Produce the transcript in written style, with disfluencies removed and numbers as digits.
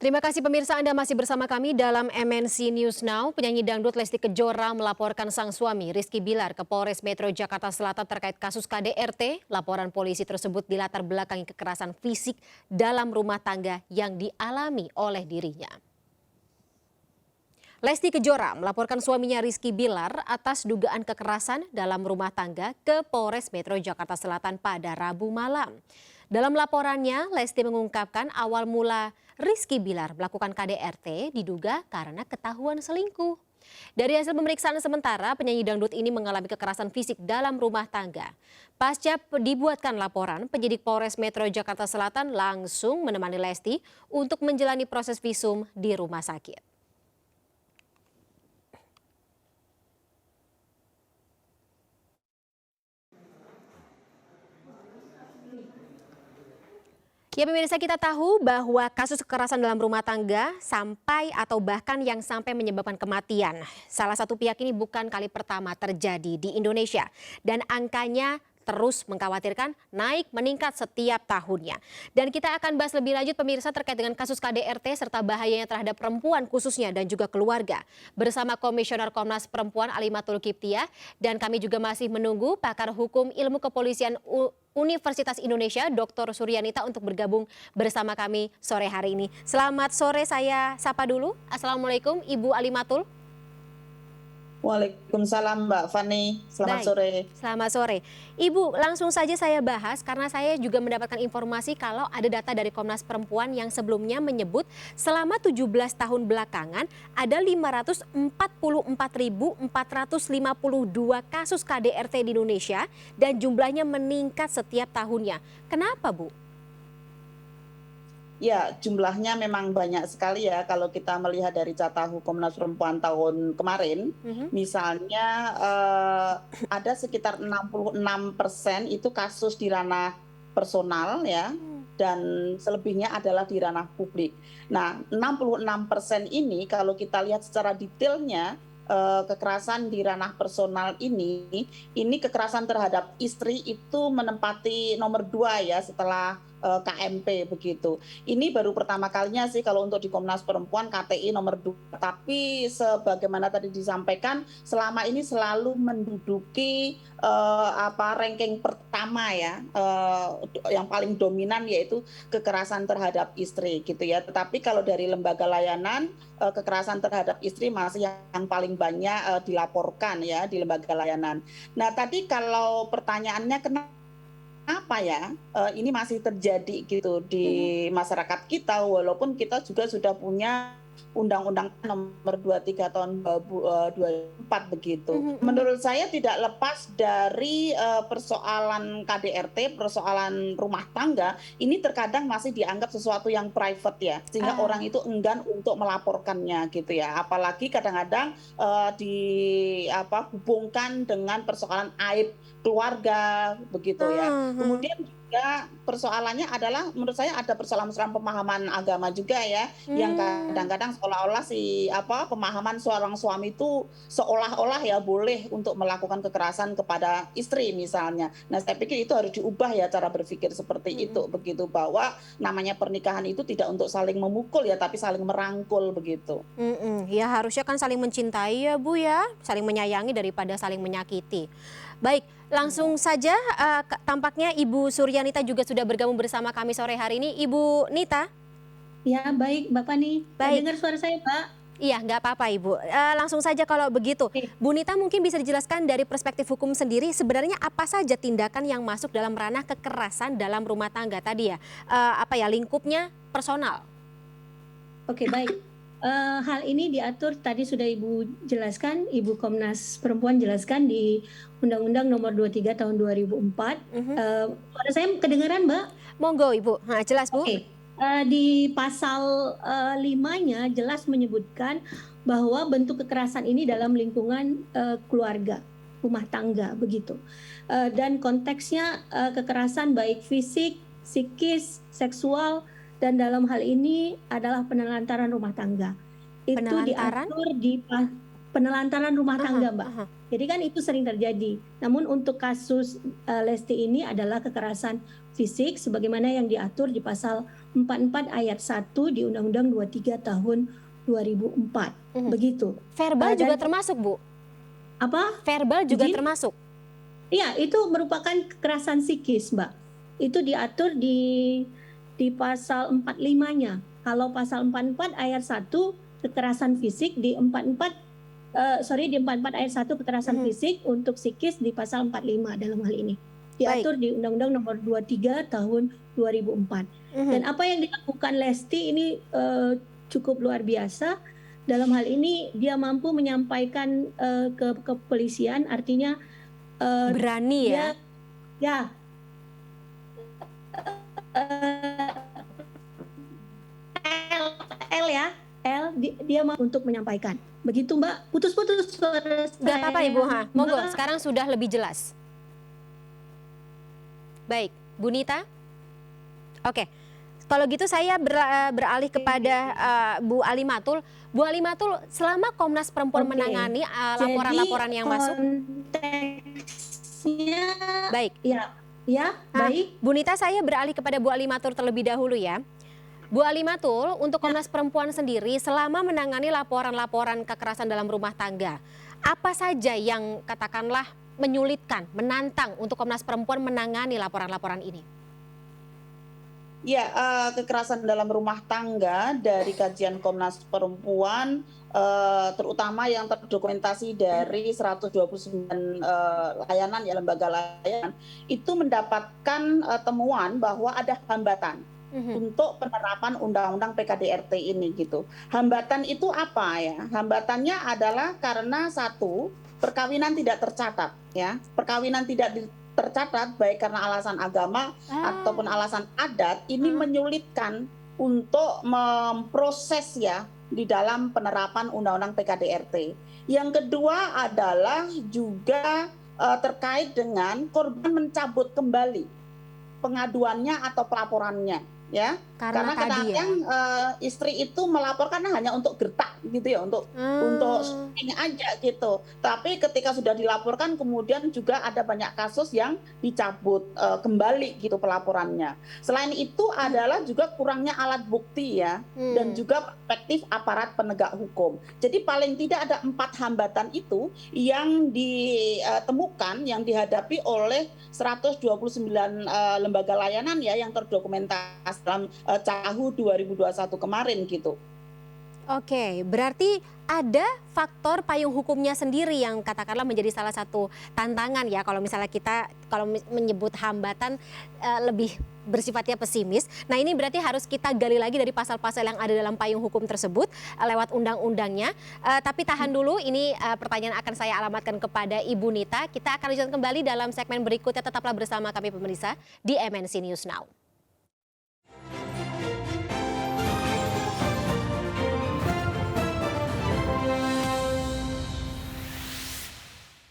Terima kasih pemirsa, Anda masih bersama kami dalam MNC News Now. Penyanyi dangdut Lesti Kejora melaporkan sang suami Rizky Bilar ke Polres Metro Jakarta Selatan terkait kasus KDRT. Laporan polisi tersebut dilatar belakangi kekerasan fisik dalam rumah tangga yang dialami oleh dirinya. Lesti Kejora melaporkan suaminya Rizky Bilar atas dugaan kekerasan dalam rumah tangga ke Polres Metro Jakarta Selatan pada Rabu malam. Dalam laporannya, Lesti mengungkapkan awal mula Rizky Bilar melakukan KDRT diduga karena ketahuan selingkuh. Dari hasil pemeriksaan sementara, penyanyi dangdut ini mengalami kekerasan fisik dalam rumah tangga. Pasca dibuatkan laporan, penyidik Polres Metro Jakarta Selatan langsung menemani Lesti untuk menjalani proses visum di rumah sakit. Ya pemirsa, kita tahu bahwa kasus kekerasan dalam rumah tangga sampai atau bahkan yang sampai menyebabkan kematian. Salah satu pihak ini bukan kali pertama terjadi di Indonesia dan angkanya terus mengkhawatirkan naik meningkat setiap tahunnya. Dan kita akan bahas lebih lanjut pemirsa terkait dengan kasus KDRT serta bahayanya terhadap perempuan khususnya dan juga keluarga. Bersama Komisioner Komnas Perempuan Alimatul Kiptiah, dan kami juga masih menunggu pakar hukum ilmu kepolisian Universitas Indonesia Dr. Suryanita untuk bergabung bersama kami sore hari ini. Selamat sore, saya sapa dulu. Assalamualaikum Ibu Alimatul. Waalaikumsalam Mbak Fani, selamat Baik, sore. selamat sore. Ibu, langsung saja saya bahas karena saya juga mendapatkan informasi kalau ada data dari Komnas Perempuan yang sebelumnya menyebut selama 17 tahun belakangan ada 544.452 kasus KDRT di Indonesia dan jumlahnya meningkat setiap tahunnya. Kenapa, Bu? Ya, jumlahnya memang banyak sekali ya kalau kita melihat dari Carta Komnas Perempuan tahun kemarin. Misalnya ada sekitar 66% itu kasus di ranah personal ya, dan selebihnya adalah di ranah publik. Nah, 66% ini kalau kita lihat secara detailnya, kekerasan di ranah personal ini kekerasan terhadap istri itu menempati nomor 2 ya setelah KMP begitu. Ini baru pertama kalinya sih kalau untuk di Komnas Perempuan KTI nomor 2. Tapi sebagaimana tadi disampaikan, selama ini selalu menduduki ranking pertama ya, yang paling dominan yaitu kekerasan terhadap istri gitu ya. Tetapi kalau dari lembaga layanan, kekerasan terhadap istri masih yang paling banyak dilaporkan ya di lembaga layanan. Nah tadi kalau pertanyaannya kenapa ya ini masih terjadi gitu di masyarakat kita, walaupun kita juga sudah punya Undang-Undang nomor 23 tahun 2004 begitu. Menurut saya tidak lepas dari persoalan KDRT, persoalan rumah tangga, ini terkadang masih dianggap sesuatu yang private ya, sehingga orang itu enggan untuk melaporkannya gitu ya. Apalagi kadang-kadang hubungkan dengan persoalan aib keluarga begitu ya. Kemudian juga persoalannya adalah menurut saya ada persoalan-persoalan pemahaman agama juga ya, yang kadang-kadang seolah-olah pemahaman seorang suami itu seolah-olah ya boleh untuk melakukan kekerasan kepada istri misalnya. Nah saya pikir itu harus diubah ya cara berpikir seperti itu begitu, bahwa namanya pernikahan itu tidak untuk saling memukul ya, tapi saling merangkul begitu. Ya harusnya kan saling mencintai ya Bu ya, saling menyayangi daripada saling menyakiti. Baik, langsung saja tampaknya Ibu Suryanita juga sudah bergabung bersama kami sore hari ini. Ibu Nita? Ya baik Mbak Fani, Baik. dengar suara saya Mbak? Iya, nggak apa-apa Ibu. Langsung saja kalau begitu. Bu Nita mungkin bisa dijelaskan dari perspektif hukum sendiri sebenarnya apa saja tindakan yang masuk dalam ranah kekerasan dalam rumah tangga tadi ya? Lingkupnya personal. Oke baik. Hal ini diatur tadi sudah Ibu jelaskan, Ibu Komnas Perempuan jelaskan di Undang-Undang nomor 23 tahun 2004. Suara saya kedengaran Mbak? Monggo Ibu, jelas Bu. Oke. Di pasal 5-nya jelas menyebutkan bahwa bentuk kekerasan ini dalam lingkungan keluarga, rumah tangga begitu. Dan konteksnya kekerasan baik fisik, psikis, seksual, dan dalam hal ini adalah penelantaran rumah tangga. Itu Penelantaran? diatur di penelantaran rumah tangga, Mbak. aha. Jadi kan itu sering terjadi. Namun untuk kasus Lesti ini adalah kekerasan fisik sebagaimana yang diatur di pasal 44 ayat 1 di Undang-Undang 23 tahun 2004. Begitu. Verbal juga Dan termasuk, Bu? apa? Verbal juga Izin? termasuk? Iya, itu merupakan kekerasan psikis, Mbak. Itu diatur di pasal 45-nya. Kalau pasal 44 ayat 1 kekerasan fisik, di 44 ayat 1 kekerasan fisik untuk psikis di pasal 45 dalam hal ini. Diatur di Undang-Undang Nomor 23 tahun 2004. Dan apa yang dilakukan Lesti ini cukup luar biasa. Dalam hal ini dia mampu menyampaikan ke kepolisian, artinya Berani ya? ya dia mau untuk menyampaikan. Begitu, Mbak. Putus-putus suara saya. Gak apa-apa Ibu, monggo Mbak. sekarang sudah lebih jelas. Baik, Bu Nita. Oke, kalau gitu saya beralih kepada Bu Alimatul. Bu Alimatul, selama Komnas Perempuan Oke. menangani laporan-laporan yang masuk. Konteksnya Baik, baik. Bu Nita, saya beralih kepada Bu Alimatul terlebih dahulu ya. Bu Alimatul, untuk Komnas Perempuan sendiri selama menangani laporan-laporan kekerasan dalam rumah tangga, apa saja yang katakanlah menyulitkan, menantang untuk Komnas Perempuan menangani laporan-laporan ini? Ya, kekerasan dalam rumah tangga dari kajian Komnas Perempuan, terutama yang terdokumentasi dari 129 layanan ya, lembaga layanan, itu mendapatkan temuan bahwa ada hambatan untuk penerapan Undang-Undang PKDRT ini gitu. Hambatan itu apa ya? Hambatannya adalah karena satu, perkawinan tidak tercatat ya. Perkawinan tidak tercatat baik karena alasan agama ataupun alasan adat, ini menyulitkan untuk memproses ya di dalam penerapan Undang-Undang PKDRT. Yang kedua adalah juga terkait dengan korban mencabut kembali pengaduannya atau pelaporannya ya, karena kadang-kadang istri itu melaporkan hanya untuk gertak gitu ya, untuk syuting aja gitu. Tapi ketika sudah dilaporkan kemudian juga ada banyak kasus yang dicabut kembali gitu pelaporannya. Selain itu adalah juga kurangnya alat bukti ya, dan juga perspektif aparat penegak hukum. Jadi paling tidak ada 4 hambatan itu yang ditemukan, yang dihadapi oleh 129 lembaga layanan ya yang terdokumentasi dalam CAHU 2021 kemarin gitu. Oke, berarti ada faktor payung hukumnya sendiri yang katakanlah menjadi salah satu tantangan ya kalau misalnya kita menyebut hambatan lebih bersifatnya pesimis. Nah ini berarti harus kita gali lagi dari pasal-pasal yang ada dalam payung hukum tersebut lewat undang-undangnya. Tapi tahan dulu, ini pertanyaan akan saya alamatkan kepada Ibu Nita. Kita akan lanjutkan kembali dalam segmen berikutnya, tetaplah bersama kami pemirsa di MNC News Now.